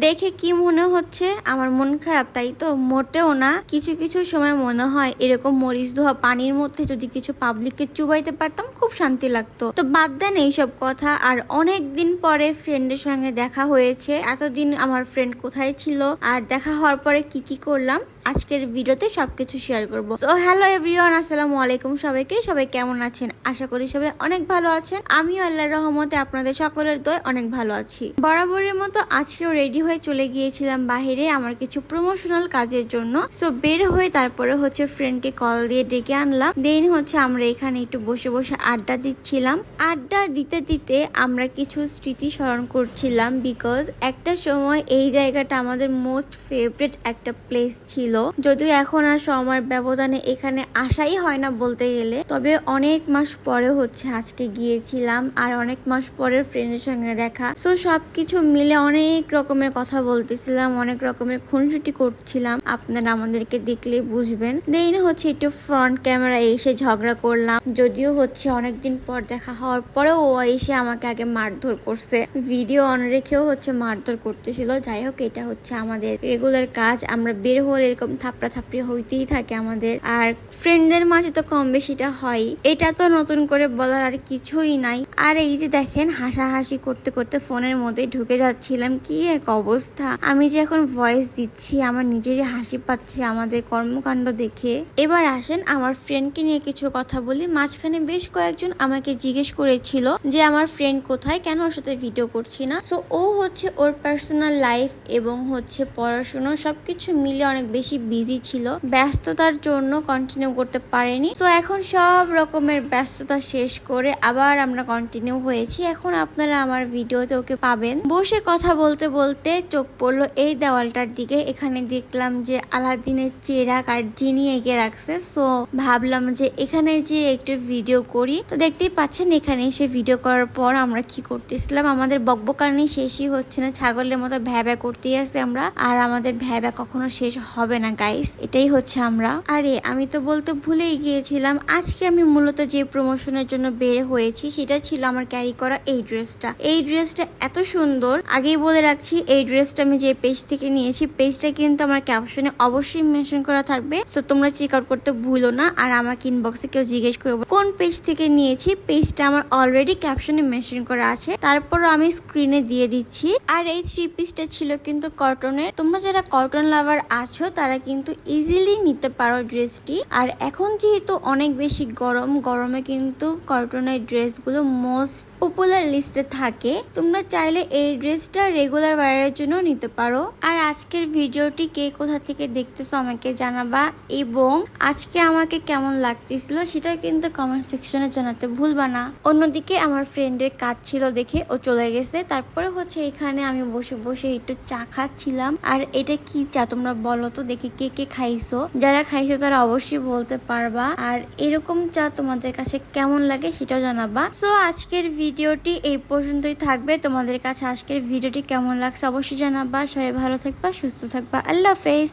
দেখে কি মনে হচ্ছে আমার মন খারাপ? তাই তো মোটেও না। কিছু কিছু সময় মনে হয় এরকম মরিচ ধোয়া পানির মধ্যে যদি কিছু পাবলিককে চুবাইতে পারতাম খুব শান্তি লাগতো। তো বাদ দেন এইসব কথা। আর অনেক দিন পরে ফ্রেন্ডের সঙ্গে দেখা হয়েছে। এতদিন আমার ফ্রেন্ড কোথায় ছিল আর দেখা হওয়ার পরে কি কি করলাম আজকের ভিডিওতে সবকিছু শেয়ার করব। তো হ্যালো এভরিওয়ান, আসসালামু আলাইকুম সবাইকে। সবাই কেমন আছেন? আশা করি সবাই অনেক ভালো আছেন। আমিও আল্লাহর রহমতে আপনাদের সকলের দোয়ায় অনেক ভালো আছি। বরাবরের মতো আজকেও রেডি হয়ে চলে গিয়েছিলাম বাহিরে আমার কিছু প্রমোশনাল কাজের জন্য। সো বের হয়ে তারপরে হচ্ছে ফ্রেন্ডকে কল দিয়ে ডেকে আনলাম। দেন হচ্ছে আমরা এখানে একটু বসে বসে আড্ডা দিচ্ছিলাম। আড্ডা দিতে দিতে আমরা কিছু স্মৃতি স্মরণ করছিলাম, বিকজ একটা সময় এই জায়গাটা আমাদের মোস্ট ফেভারিট একটা প্লেস ছিল। যদিও এখন আর সময়ের ব্যবধানে এখানে আসাই হয় না বলতে গেলে, তবে অনেক মাস পরে হচ্ছে আজকে গিয়েছিলাম আর অনেক মাস পরে ফ্রেন্ডের সঙ্গে দেখা। সো সবকিছু মিলে অনেক রকমের কথা বলতেছিলাম, অনেক রকমের খুনসুটি করছিলাম। আপনারা আমাদেরকে দেখলেই বুঝবেন। দেন হচ্ছে একটু ফ্রন্ট ক্যামেরা এসে ঝগড়া করলাম, যদিও হচ্ছে অনেকদিন পর দেখা হওয়ার পরেও ও এসে আমাকে আগে মারধর করছে। ভিডিও অন রেখেও হচ্ছে মারধর করতেছিল। যাই হোক, এটা হচ্ছে আমাদের রেগুলার কাজ। আমরা বের হলে এরকম থাপড়া থাপড়ি হইতেই থাকে আমাদের, আর ফ্রেন্ডদের মাঝে তো কম বেশিটা হয়। এটা তো নতুন করে বলার আর কিছুই নাই। আর এই যে দেখেন, হাসাহাসি করতে করতে ফোনের মধ্যে ঢুকে যাচ্ছিলাম। কি এক অবস্থা! আমি যে এখন ভয়েস দিচ্ছি আমার নিজেরই হাসি পাচ্ছে আমাদের কর্মকাণ্ড দেখে। এবার আসেন আমার ফ্রেন্ডকে নিয়ে কিছু কথা বলি। মাঝখানে বেশ কয়েকজন আমাকে জিজ্ঞেস করেছিল যে আমার ফ্রেন্ড কোথায়, কেন ওর সাথে ভিডিও করছি না। সো ও হচ্ছে ওর পার্সোনাল লাইফ এবং হচ্ছে পড়াশোনা সবকিছু মিলে অনেক বেশি বিজি ছিল, ব্যস্ততার জন্য কন্টিনিউ করতে পারেনি। তো এখন সব রকমের ব্যস্ততা শেষ করে আবার আমরা কন্টিনিউ হয়েছি। এখন আপনারা আমার ভিডিওতে ওকে পাবেন। বসে কথা বলতে বলতে চোখ পড়লো এই দেওয়ালটার দিকে। এখানে দেখলাম যে আলাদিনের চেরাগ আর জিনি এঁকে রাখছে। সো ভাবলাম যে এখানে যে একটু ভিডিও করি। তো দেখতেই পাচ্ছেন এখানে এসে ভিডিও করার পর আমরা কি করতেছিলাম, আমাদের বকবকানি শেষই হচ্ছে না, ছাগলের মতো ভ্যাবা করতেই আছে আমরা। আর আমাদের ভ্যাবা কখনো শেষ হবে না গাইস, এটাই হচ্ছে আমরা। আরে আমি তো বলতে ভুলেই গিয়েছিলাম, আজকে আমি মূলত যে প্রমোশনের জন্য বের হয়েছি সেটা ছিল আমার ক্যারি করা এই ড্রেসটা। এই ড্রেসটা এত সুন্দর। আগেই বলে রাখছি, এই ড্রেসটা আমি যে পেজ থেকে নিয়েছি, পেজটা কিন্তু আমার ক্যাপশনে অবশ্যই মেনশন করা থাকবে। সো তোমরা চেক আউট করতে ভুলো না। আর আমাকে ইনবক্সে কেউ জিজ্ঞেস করবো কোন পেজ থেকে নিয়েছি, পেজটা আমার অলরেডি ক্যাপশনে মেনশন করা আছে, তারপর আমি স্ক্রিনে দিয়ে দিচ্ছি। আর এই থ্রি পিসটা ছিল কিন্তু কটনের। তোমরা যারা কটন লাভার আছো তারা কিন্তু ইজিলি নিতে পারো ড্রেসটি। আর এখন যেহেতু অনেক বেশি গরমে কিন্তু কটনের ড্রেসগুলো মোস্ট পপুলার লিস্টে থাকে। তোমরা চাইলে এই ড্রেসটা রেগুলার ওয়্যারের জন্য নিতে পারো। আর আজকের ভিডিওটি কে কোথা থেকে দেখতেছো আমাকে জানাবা, এবং আজকে আমাকে কেমন লাগতেছিল সেটা কিন্তু কমেন্ট সেকশনে জানাতে ভুলবা না। অন্যদিকে আমার ফ্রেন্ডের কাজ ছিল দেখে ও চলে গেছে। তারপরে হচ্ছে এখানে আমি বসে বসে একটু চা খাচ্ছিলাম। আর এটা কি চা তোমরা বলো তো দেখি, কে কে খাইছো? যারা খাইছো তারা অবশ্যই বলতে পারবা। আর এরকম চা তোমাদের কাছে কেমন লাগে সেটাও জানাবা। সো আজকের ভিডিওটি এই পর্যন্তই থাকবে। তোমাদের কাছে আজকের ভিডিওটি কেমন লাগছে অবশ্যই জানাবা। সবাই ভালো থাকবা, সুস্থ থাকবা। আল্লাহ হাফেজ।